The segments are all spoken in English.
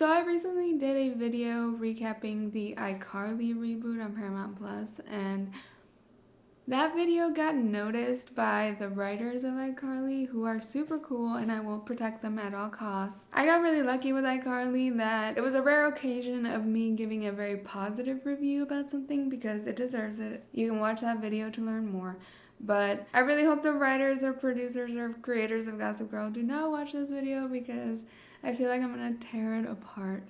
So I recently did a video recapping the iCarly reboot on Paramount Plus, and that video got noticed by the writers of iCarly, who are super cool, and I will protect them at all costs. I got really lucky with iCarly that it was a rare occasion of me giving a very positive review about something because it deserves it. You can watch that video to learn more. But I really hope the writers or producers or creators of Gossip Girl do not watch this video because I feel like I'm gonna tear it apart.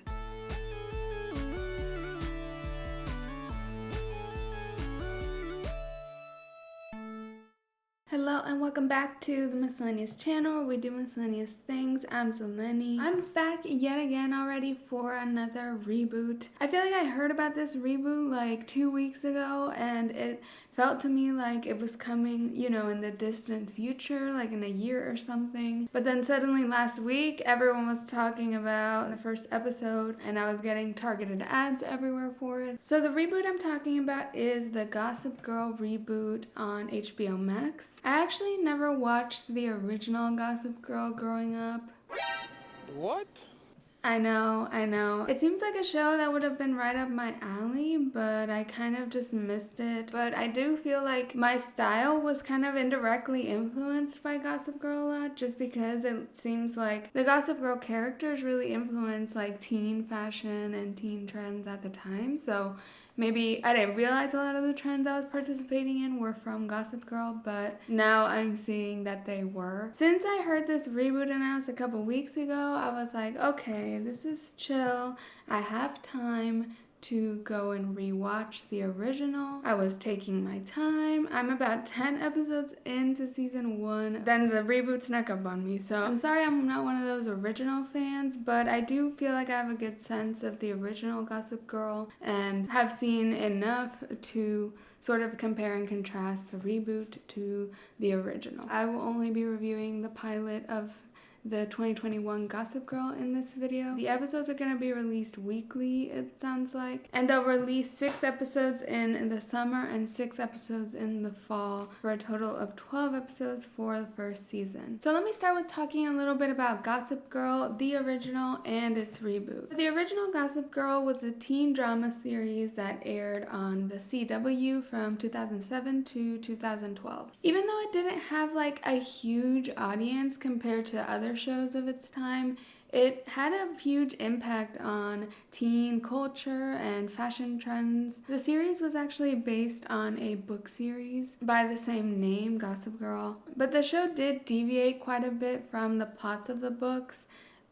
Hello and welcome back to the Miscellaneous channel where we do miscellaneous things. I'm Zeleny. I'm back yet again already for another reboot. I feel like I heard about this reboot like 2 weeks ago and it felt to me like it was coming, you know, in the distant future, like in a year or something. But then suddenly last week, everyone was talking about the first episode and I was getting targeted ads everywhere for it. So the reboot I'm talking about is the Gossip Girl reboot on HBO Max. I actually never watched the original Gossip Girl growing up. What? I know. It seems like a show that would have been right up my alley, but I kind of just missed it. But I do feel like my style was kind of indirectly influenced by Gossip Girl a lot, just because it seems like the Gossip Girl characters really influenced like teen fashion and teen trends at the time. So maybe I didn't realize a lot of the trends I was participating in were from Gossip Girl, but now I'm seeing that they were. Since I heard this reboot announced a couple weeks ago, I was like, okay, this is chill. I have time to go and rewatch the original. I was taking my time. I'm about 10 episodes into season 1. Then the reboot snuck up on me. So I'm sorry I'm not one of those original fans, but I do feel like I have a good sense of the original Gossip Girl and have seen enough to sort of compare and contrast the reboot to the original. I will only be reviewing the pilot of the 2021 Gossip Girl in this video. The episodes are going to be released weekly, it sounds like, and they'll release 6 episodes in the summer and 6 episodes in the fall for a total of 12 episodes for the first season. So let me start with talking a little bit about Gossip Girl, the original, and its reboot. The original Gossip Girl was a teen drama series that aired on the CW from 2007 to 2012. Even though it didn't have like a huge audience compared to other shows of its time, it had a huge impact on teen culture and fashion trends. The series was actually based on a book series by the same name, Gossip Girl, but the show did deviate quite a bit from the plots of the books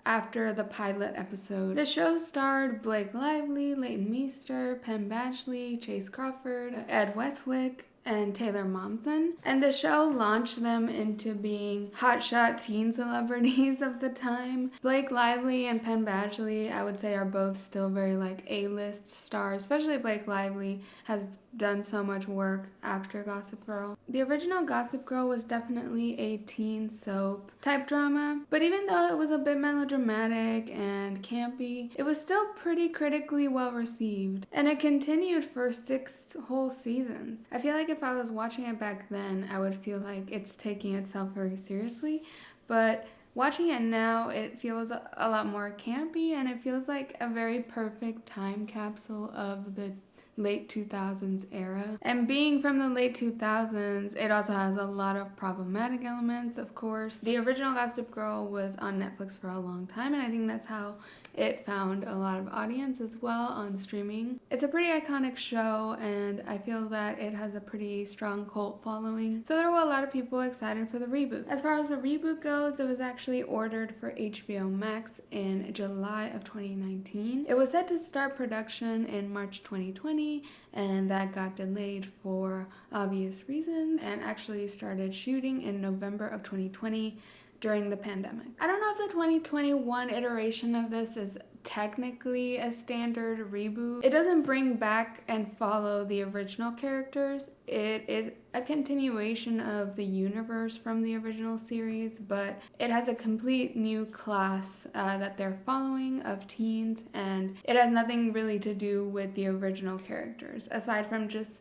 after the pilot episode. The show starred Blake Lively, Leighton Meester, Penn Badgley, Chase Crawford, Ed Westwick, and Taylor Momsen, and the show launched them into being hotshot teen celebrities of the time. Blake Lively and Penn Badgley, I would say, are both still very like A-list stars, especially Blake Lively has done so much work after Gossip Girl. The original Gossip Girl was definitely a teen soap type drama, but even though it was a bit melodramatic and campy, it was still pretty critically well received, and it continued for 6 whole seasons. I feel like if I was watching it back then, I would feel like it's taking itself very seriously, but watching it now, it feels a lot more campy, and it feels like a very perfect time capsule of the late 2000s era. And being from the late 2000s, it also has a lot of problematic elements, of course. The original Gossip Girl was on Netflix for a long time, and I think that's how it found a lot of audience as well on streaming. It's a pretty iconic show, and I feel that it has a pretty strong cult following. So there were a lot of people excited for the reboot. As far as the reboot goes, it was actually ordered for HBO Max in July of 2019. It was set to start production in March 2020, and that got delayed for obvious reasons, and actually started shooting in November of 2020 during the pandemic. I don't know if the 2021 iteration of this is technically a standard reboot. It doesn't bring back and follow the original characters. It is a continuation of the universe from the original series, but it has a complete new class that they're following of teens, and it has nothing really to do with the original characters, aside from just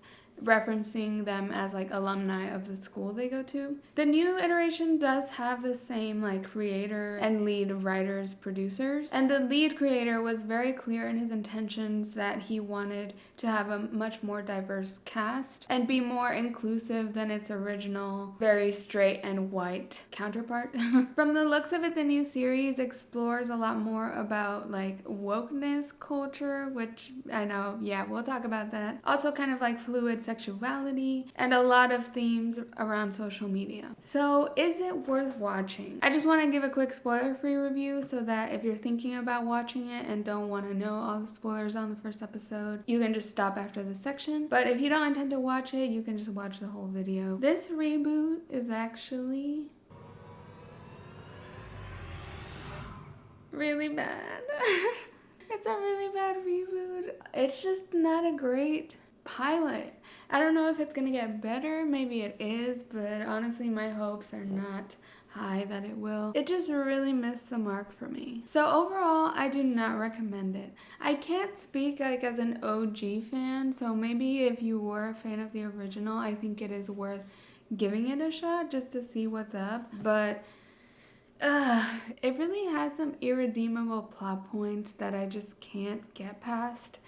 referencing them as like alumni of the school they go to. The new iteration does have the same like creator and lead writers, producers, and the lead creator was very clear in his intentions that he wanted to have a much more diverse cast and be more inclusive than its original very straight and white counterpart. From the looks of it, the new series explores a lot more about like wokeness culture, which I know, yeah, we'll talk about that. Also kind of like fluid sexuality and a lot of themes around social media. So is it worth watching? I just want to give a quick spoiler-free review so that if you're thinking about watching it and don't want to know all the spoilers on the first episode, you can just stop after this section. But if you don't intend to watch it, you can just watch the whole video. This reboot is actually really bad. It's a really bad reboot. It's just not a great pilot. I don't know if it's gonna get better. Maybe it is, but honestly, my hopes are not high that it will. It just really missed the mark for me. So overall, I do not recommend it. I can't speak like as an OG fan, so maybe if you were a fan of the original, I think it is worth giving it a shot just to see what's up. But it really has some irredeemable plot points that I just can't get past.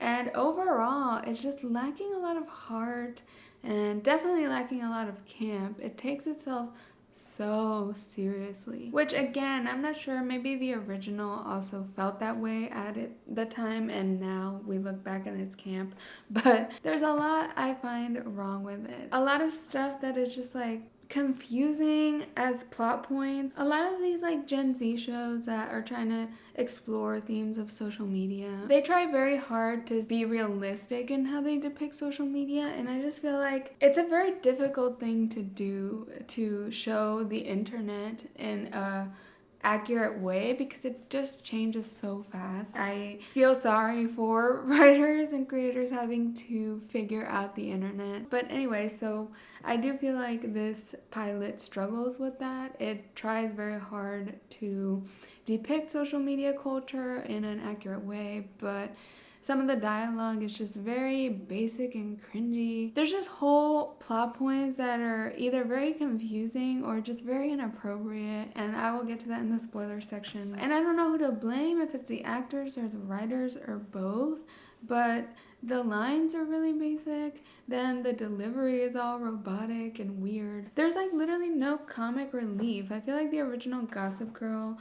And overall, it's just lacking a lot of heart and definitely lacking a lot of camp. It takes itself so seriously, which again, I'm not sure, maybe the original also felt that way at the time and now we look back at its camp, but there's a lot I find wrong with it. A lot of stuff that is just like confusing as plot points. A lot of these like Gen Z shows that are trying to explore themes of social media, they try very hard to be realistic in how they depict social media, and I just feel like it's a very difficult thing to do, to show the internet in a accurate way because it just changes so fast. I feel sorry for writers and creators having to figure out the internet. But anyway, so I do feel like this pilot struggles with that. It tries very hard to depict social media culture in an accurate way, but some of the dialogue is just very basic and cringy. There's just whole plot points that are either very confusing or just very inappropriate, and I will get to that in the spoiler section. And I don't know who to blame, if it's the actors or the writers or both, but the lines are really basic, then the delivery is all robotic and weird. There's like literally no comic relief. I feel like the original Gossip Girl,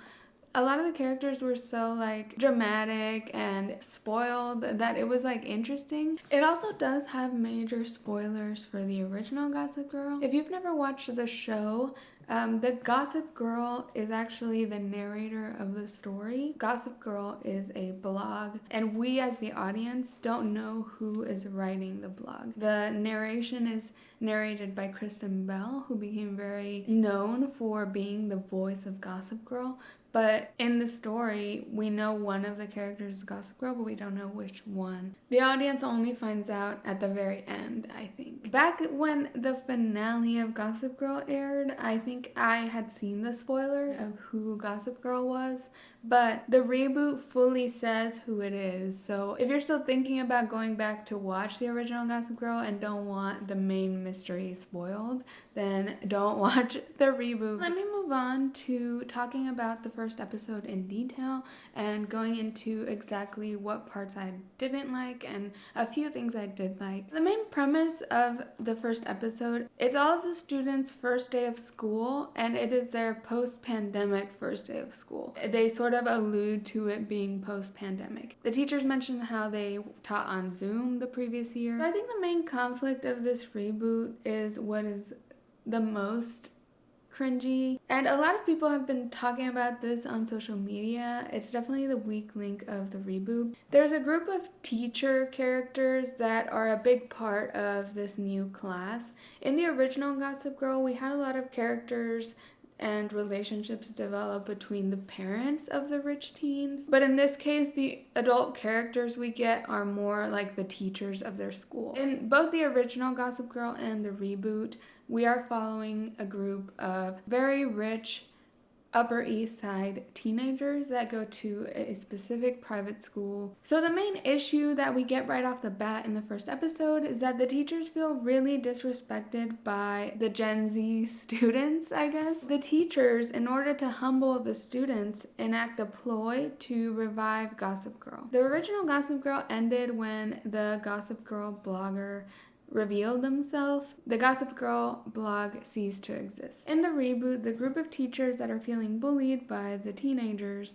a lot of the characters were so like dramatic and spoiled that it was like interesting. It also does have major spoilers for the original Gossip Girl. If you've never watched the show, the Gossip Girl is actually the narrator of the story. Gossip Girl is a blog, and we as the audience don't know who is writing the blog. The narration is narrated by Kristen Bell, who became very known for being the voice of Gossip Girl. But in the story, we know one of the characters is Gossip Girl, but we don't know which one. The audience only finds out at the very end, I think. Back when the finale of Gossip Girl aired, I think I had seen the spoilers of who Gossip Girl was, but the reboot fully says who it is. So if you're still thinking about going back to watch the original Gossip Girl and don't want the main mystery spoiled, then don't watch the reboot. Let me move on to talking about the first episode in detail and going into exactly what parts I didn't like and a few things I did like. The main premise of the first episode is all of the students' first day of school, and it is their post-pandemic first day of school. They sort of allude to it being post-pandemic. The teachers mentioned how they taught on Zoom the previous year. So I think the main conflict of this reboot is what is the most cringy, and a lot of people have been talking about this on social media. It's definitely the weak link of the reboot. There's a group of teacher characters that are a big part of this new class. In the original Gossip Girl, we had a lot of characters and relationships develop between the parents of the rich teens. But in this case, the adult characters we get are more like the teachers of their school. In both the original Gossip Girl and the reboot, we are following a group of very rich Upper East Side teenagers that go to a specific private school. So the main issue that we get right off the bat in the first episode is that the teachers feel really disrespected by the Gen Z students, I guess. The teachers, in order to humble the students, enact a ploy to revive Gossip Girl. The original Gossip Girl ended when the Gossip Girl blogger revealed themselves. The Gossip Girl blog ceased to exist. In the reboot, the group of teachers that are feeling bullied by the teenagers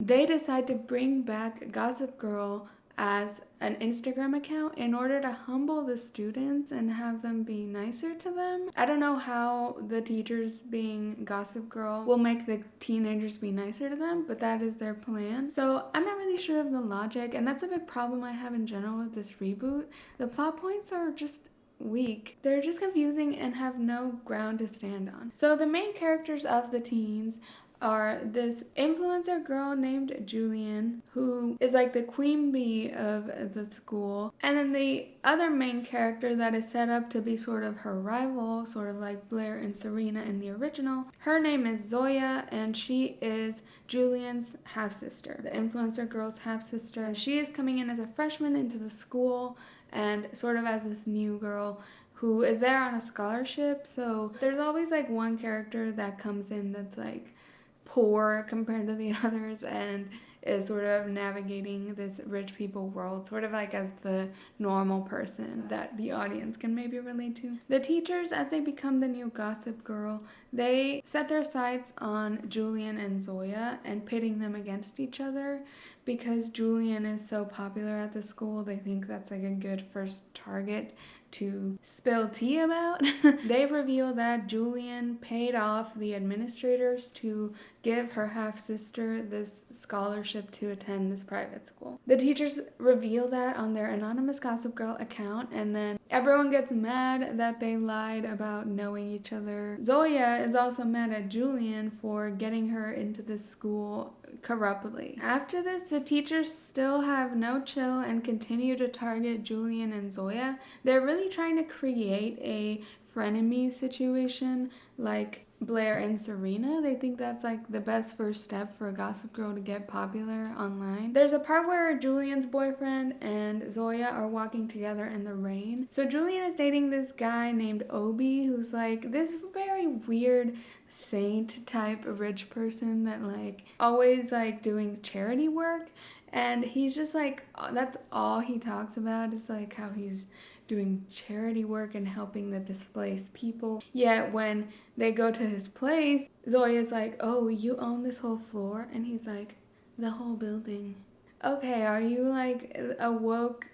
they decide to bring back Gossip Girl as an Instagram account in order to humble the students and have them be nicer to them. I don't know how the teachers being Gossip Girl will make the teenagers be nicer to them, but that is their plan. So I'm not really sure of the logic, and that's a big problem I have in general with this reboot. The plot points are just weak. They're just confusing and have no ground to stand on. So the main characters of the teens are this influencer girl named Julian, who is like the queen bee of the school, and then the other main character that is set up to be sort of her rival, sort of like Blair and Serena in the original. Her name is Zoya, and she is Julian's half-sister, the influencer girl's half-sister. She is coming in as a freshman into the school and sort of as this new girl who is there on a scholarship. So there's always like one character that comes in that's like poor compared to the others and is sort of navigating this rich people world, sort of like as the normal person that the audience can maybe relate to. The teachers, as they become the new Gossip Girl, they set their sights on Julian and Zoya and pitting them against each other because Julian is so popular at the school. They think that's like a good first target to spill tea about. They reveal that Julian paid off the administrators to give her half-sister this scholarship to attend this private school. The teachers reveal that on their anonymous Gossip Girl account, and then everyone gets mad that they lied about knowing each other. Zoya is also mad at Julian for getting her into this school corruptly. After this, the teachers still have no chill and continue to target Julian and Zoya. They're really trying to create a frenemy situation like Blair and Serena. They think that's like the best first step for a Gossip Girl to get popular online. There's a part where Julian's boyfriend and Zoya are walking together in the rain. So Julian is dating this guy named Obi, who's like this very weird saint type rich person that like always like doing charity work, and he's just like, that's all he talks about is like how he's doing charity work and helping the displaced people. Yet when they go to his place, Zoya's like, oh, you own this whole floor? And he's like, the whole building. Okay, are you like a woke,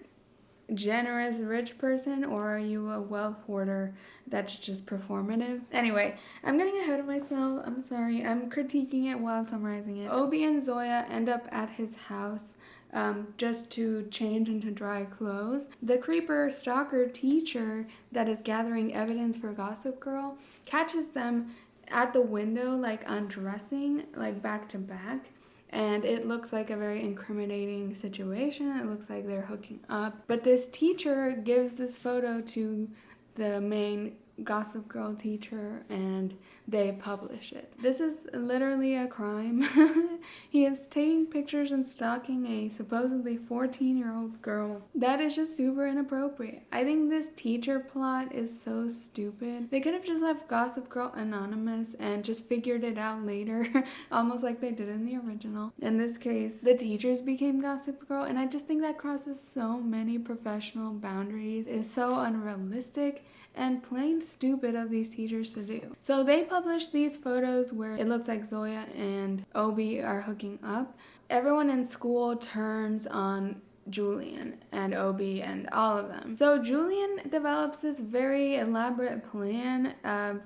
generous, rich person, or are you a wealth hoarder that's just performative? Anyway, I'm getting ahead of myself. I'm sorry. I'm critiquing it while summarizing it. Obi and Zoya end up at his house just to change into dry clothes. The creeper stalker teacher that is gathering evidence for Gossip Girl catches them at the window like undressing like back to back, and it looks like a very incriminating situation. It looks like they're hooking up, but this teacher gives this photo to the main Gossip Girl teacher and they publish it. This is literally a crime. He is taking pictures and stalking a supposedly 14-year-old girl. That is just super inappropriate. I think this teacher plot is so stupid. They could have just left Gossip Girl anonymous and just figured it out later, almost like they did in the original. In this case, the teachers became Gossip Girl, and I just think that crosses so many professional boundaries. It's so unrealistic and plain stupid of these teachers to do. So they published these photos where it looks like Zoya and Obi are hooking up. Everyone in school turns on Julian and Obi and all of them. So Julian develops this very elaborate plan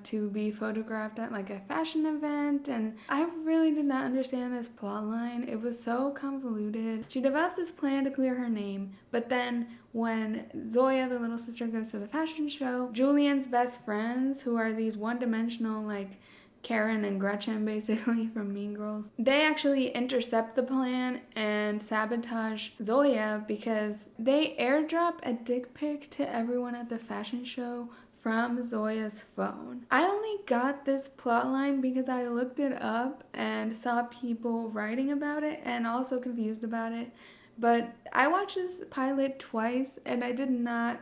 to be photographed at like a fashion event, and I really did not understand this plot line. It was so convoluted. She develops this plan to clear her name, but then when Zoya, the little sister, goes to the fashion show, Julian's best friends, who are these one-dimensional like Karen and Gretchen basically from Mean Girls, they actually intercept the plan and sabotage Zoya because they airdrop a dick pic to everyone at the fashion show from Zoya's phone. I only got this plotline because I looked it up and saw people writing about it and also confused about it. But I watched this pilot twice and I did not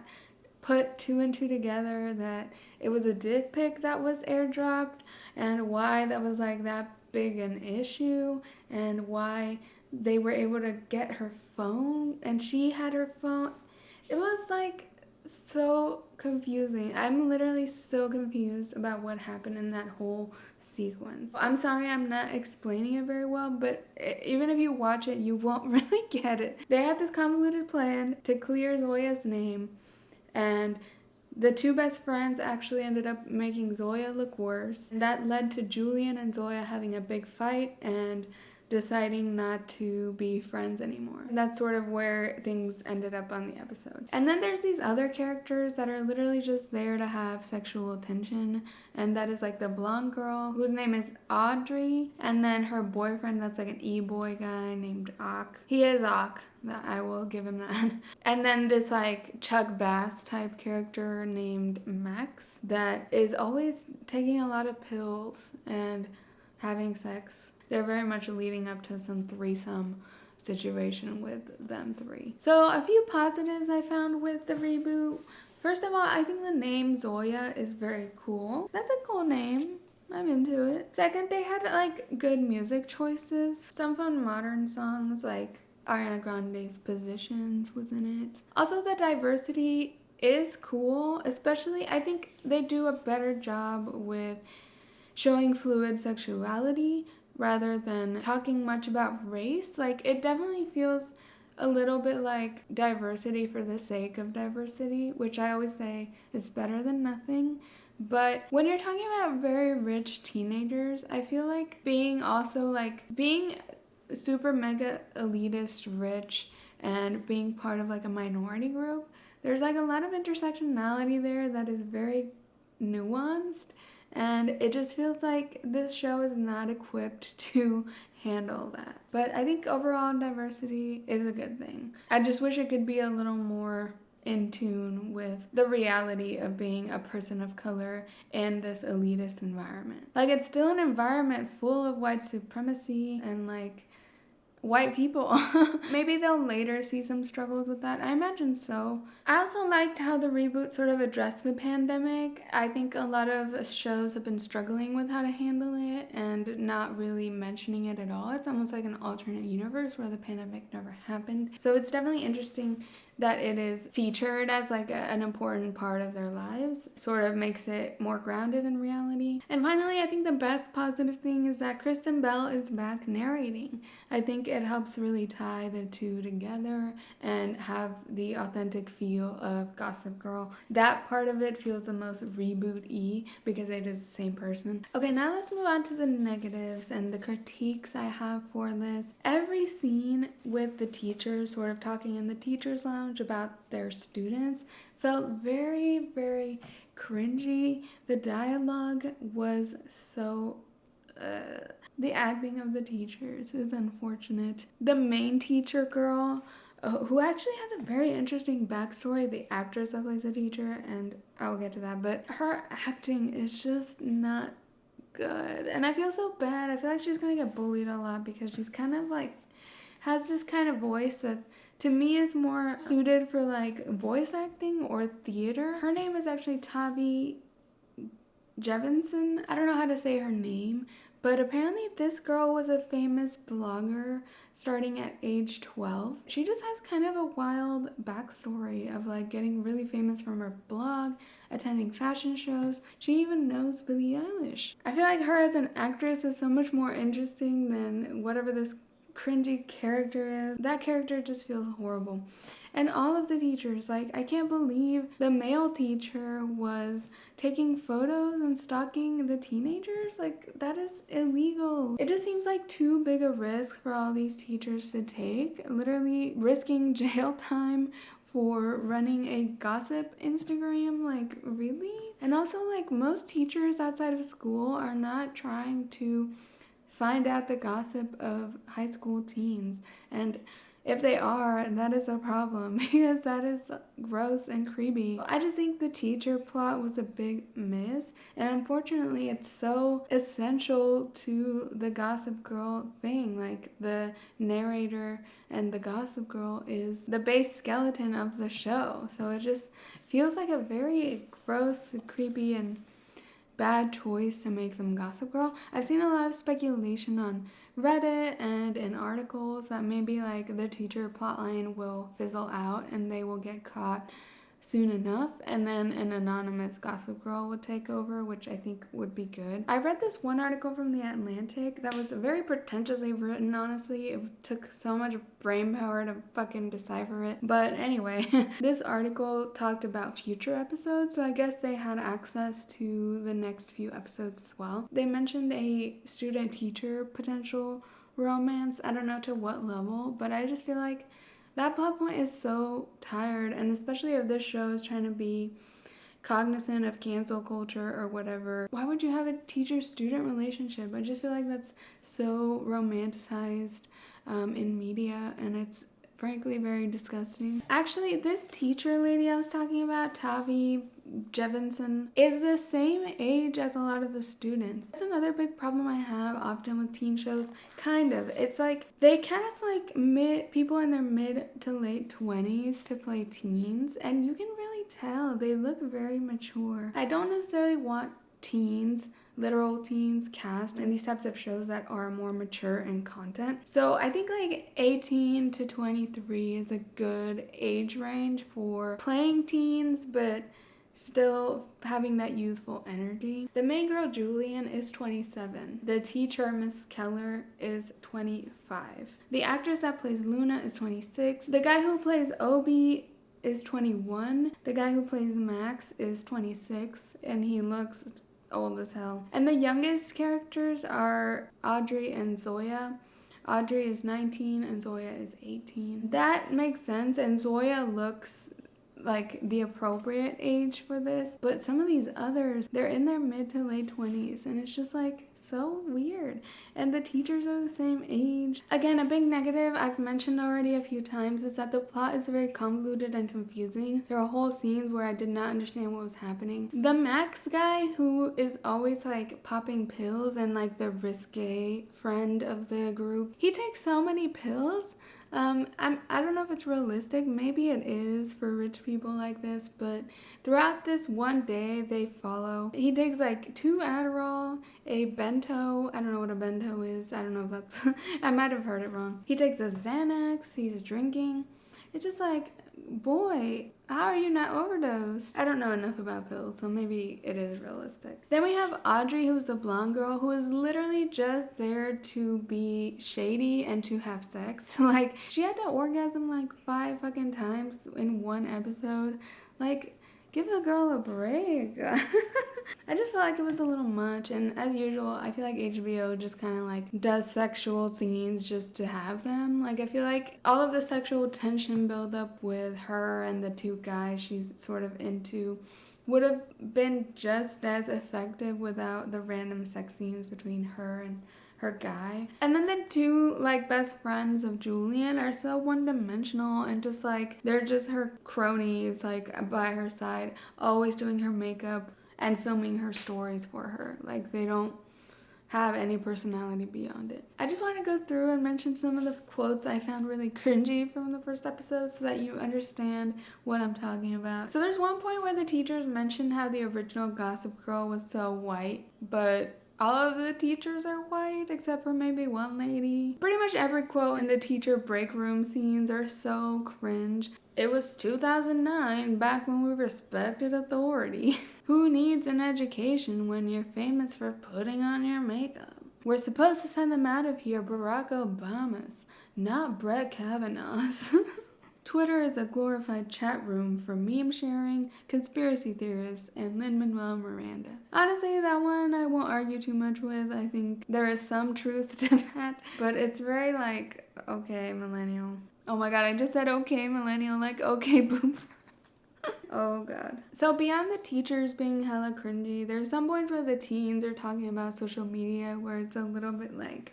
put two and two together that it was a dick pic that was airdropped and why that was like that big an issue and why they were able to get her phone and she had her phone. It was like so confusing. I'm literally still confused about what happened in that whole sequence. I'm sorry I'm not explaining it very well, but even if you watch it, you won't really get it. They had this convoluted plan to clear Zoya's name, and the two best friends actually ended up making Zoya look worse. And that led to Julian and Zoya having a big fight and deciding not to be friends anymore. That's sort of where things ended up on the episode. And then there's these other characters that are literally just there to have sexual attention, and that is like the blonde girl whose name is Audrey, and then her boyfriend that's like an e-boy guy named Ak. He is Ak. I will give him that. And then this like Chuck Bass type character named Max that is always taking a lot of pills and having sex. They're very much leading up to some threesome situation with them three. So a few positives I found with the reboot. First of all, I think the name Zoya is very cool. That's a cool name. I'm into it. Second, they had like good music choices. Some fun modern songs like Ariana Grande's Positions was in it. Also, the diversity is cool, especially I think they do a better job with showing fluid sexuality rather than talking much about race. Like, it definitely feels a little bit like diversity for the sake of diversity, which I always say is better than nothing. But when you're talking about very rich teenagers, I feel like being super mega elitist rich and being part of like a minority group, there's like a lot of intersectionality there that is very nuanced. And it just feels like this show is not equipped to handle that. But I think overall diversity is a good thing. I just wish it could be a little more in tune with the reality of being a person of color in this elitist environment. Like, it's still an environment full of white supremacy and like white people. Maybe they'll later see some struggles with that. I imagine so. I also liked how the reboot sort of addressed the pandemic. I think a lot of shows have been struggling with how to handle it and not really mentioning it at all. It's almost like an alternate universe where the pandemic never happened. So it's definitely interesting that it is featured as like an important part of their lives. Sort of makes it more grounded in reality. And finally, I think the best positive thing is that Kristen Bell is back narrating. I think it helps really tie the two together and have the authentic feel of Gossip Girl. That part of it feels the most reboot-y because it is the same person. Okay, now let's move on to the negatives and the critiques I have for this. Every scene with the teachers sort of talking in the teacher's lounge about their students felt very, very cringy. The dialogue was so the acting of the teachers is unfortunate. The main teacher girl, who actually has a very interesting backstory, the actress that plays the teacher, and I'll get to that, but her acting is just not good. And I feel so bad. I feel like she's gonna get bullied a lot because she's kind of like has this kind of voice that to me is more suited for like voice acting or theater. Her name is actually Tavi Jevinson. I don't know how to say her name, but apparently this girl was a famous blogger starting at age 12. She just has kind of a wild backstory of like getting really famous from her blog, attending fashion shows. She even knows Billie Eilish. I feel like her as an actress is so much more interesting than whatever this cringy character is. That character just feels horrible. And all of the teachers, like, I can't believe the male teacher was taking photos and stalking the teenagers. Like, that is illegal. It just seems like too big a risk for all these teachers to take, literally risking jail time for running a gossip Instagram. Like, really? And also, like, most teachers outside of school are not trying to find out the gossip of high school teens. And If they are, that is a problem because that is gross and creepy. I just think the teacher plot was a big miss, and unfortunately, it's so essential to the Gossip Girl thing. Like, the narrator and the Gossip Girl is the base skeleton of the show, so it just feels like a very gross, creepy, and bad choice to make them Gossip Girl. I've seen a lot of speculation on Reddit and in articles that maybe like the teacher plotline will fizzle out and they will get caught soon enough, and then an anonymous Gossip Girl would take over, which I think would be good. I read this one article from The Atlantic that was very pretentiously written, honestly. It took so much brain power to fucking decipher it. But anyway, this article talked about future episodes, so I guess they had access to the next few episodes as well. They mentioned a student-teacher potential romance. I don't know to what level, but I just feel like that plot point is so tired, and especially if this show is trying to be cognizant of cancel culture or whatever. Why would you have a teacher-student relationship? I just feel like that's so romanticized in media, and it's frankly very disgusting. Actually, this teacher lady I was talking about, Tavi Jevinson, is the same age as a lot of the students. That's another big problem I have often with teen shows. Kind of. It's like they cast like people in their mid to late 20s to play teens, and you can really tell they look very mature. I don't necessarily want teens, literal teens, cast in these types of shows that are more mature in content. So I think like 18 to 23 is a good age range for playing teens, but still having that youthful energy. The main girl, Julian, is 27. The teacher, Miss Keller, is 25. The actress that plays Luna is 26. The guy who plays Obi is 21. The guy who plays Max is 26, and he looks old as hell. And the youngest characters are Audrey and Zoya. Audrey is 19 and Zoya is 18. That makes sense, and Zoya looks like the appropriate age for this, but some of these others, they're in their mid to late 20s, and it's just like so weird. And the teachers are the same age. Again, a big negative I've mentioned already a few times is that the plot is very convoluted and confusing. There are whole scenes where I did not understand what was happening. The Max guy, who is always like popping pills and like the risque friend of the group, he takes so many pills. I don't know if it's realistic. Maybe it is for rich people like this, but throughout this one day they follow, he takes like 2 Adderall, a bento. I don't know what a bento is. I don't know if that's I might have heard it wrong. He takes a Xanax. He's drinking. It's just like, boy, how are you not overdosed? I don't know enough about pills, so maybe it is realistic. Then we have Audrey, who's a blonde girl who is literally just there to be shady and to have sex. Like, she had to orgasm like 5 fucking times in one episode. Like, give the girl a break. I just felt like it was a little much, and as usual, I feel like HBO just kind of like does sexual scenes just to have them. Like, I feel like all of the sexual tension build up with her and the 2 guys she's sort of into would have been just as effective without the random sex scenes between her and her guy. And then the 2 like best friends of Julian are so one-dimensional, and just like they're just her cronies, like by her side, always doing her makeup and filming her stories for her. Like, they don't have any personality beyond it. I just want to go through and mention some of the quotes I found really cringy from the first episode so that you understand what I'm talking about. So there's one point where the teachers mentioned how the original Gossip Girl was so white, but all of the teachers are white except for maybe one lady. Pretty much every quote in the teacher break room scenes are so cringe. It was 2009, back when we respected authority. Who needs an education when you're famous for putting on your makeup? We're supposed to send them out of here, Barack Obama's, not Brett Kavanaugh's. Twitter is a glorified chat room for meme sharing, conspiracy theorists, and Lin-Manuel Miranda. Honestly, that one I won't argue too much with. I think there is some truth to that, but it's very like, okay, millennial. Oh my god, I just said okay, millennial, like okay, boomer. Oh god. So beyond the teachers being hella cringy, there's some points where the teens are talking about social media where it's a little bit like,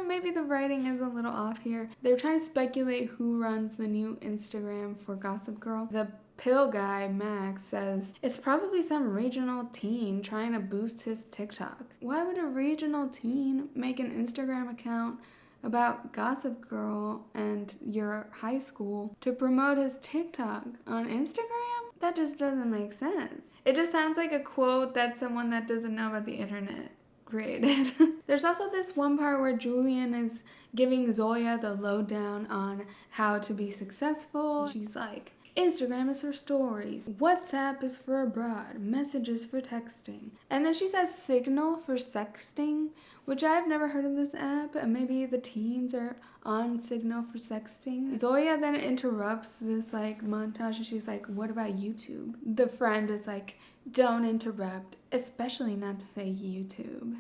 maybe the writing is a little off here. They're trying to speculate who runs the new Instagram for Gossip Girl. The pill guy, Max, says it's probably some regional teen trying to boost his TikTok. Why would a regional teen make an Instagram account about Gossip Girl and your high school to promote his TikTok on Instagram? That just doesn't make sense. It just sounds like a quote that someone that doesn't know about the internet created. There's also this one part where Julian is giving Zoya the lowdown on how to be successful. She's like, Instagram is for stories, WhatsApp is for abroad, messages for texting. And then she says Signal for sexting, which I've never heard of this app, and maybe the teens are on Signal for sexting. Zoya then interrupts this like montage and she's like, what about YouTube? The friend is like, don't interrupt, especially not to say YouTube.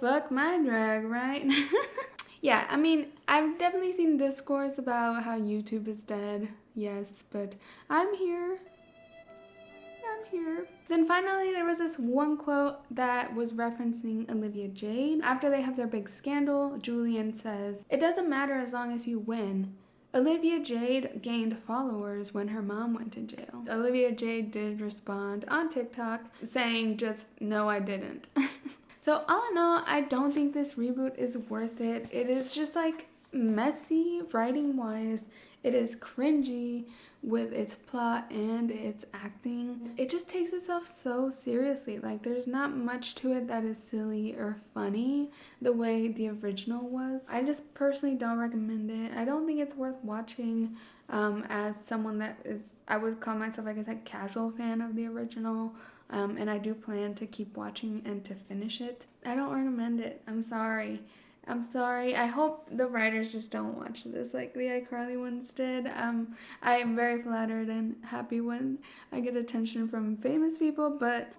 Fuck my drag, right? Yeah, I mean, I've definitely seen discourse about how YouTube is dead, yes, but I'm here. Then finally, there was this one quote that was referencing Olivia Jade. After they have their big scandal, Julian says, it doesn't matter as long as you win. Olivia Jade gained followers when her mom went to jail. Olivia Jade did respond on TikTok saying just, no, I didn't. So all in all, I don't think this reboot is worth it. It is just like messy writing wise. It is cringy with its plot and its acting. It just takes itself so seriously. Like there's not much to it that is silly or funny the way the original was. I just personally don't recommend it. I don't think it's worth watching as someone that is, I would call myself like a casual fan of the original. And I do plan to keep watching and to finish it. I don't recommend it. I'm sorry. I hope the writers just don't watch this like the iCarly ones did. I am very flattered and happy when I get attention from famous people, but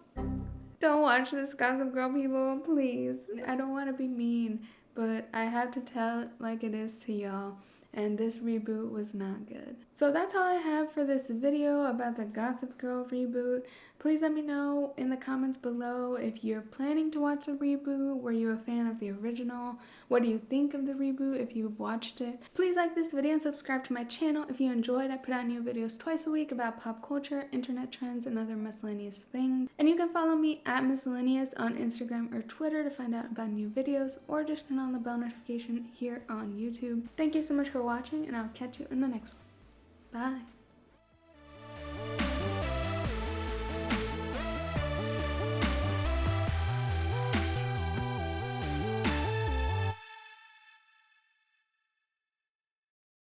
don't watch this, Gossip Girl people, please. I don't want to be mean, but I have to tell it like it is to y'all. And this reboot was not good. So that's all I have for this video about the Gossip Girl reboot. Please let me know in the comments below if you're planning to watch the reboot. Were you a fan of the original? What do you think of the reboot if you've watched it? Please like this video and subscribe to my channel if you enjoyed. I put out new videos twice a week about pop culture, internet trends, and other miscellaneous things. And you can follow me at Miscellaneous on Instagram or Twitter to find out about new videos, or just turn on the bell notification here on YouTube. Thank you so much for watching, and I'll catch you in the next one. Bye.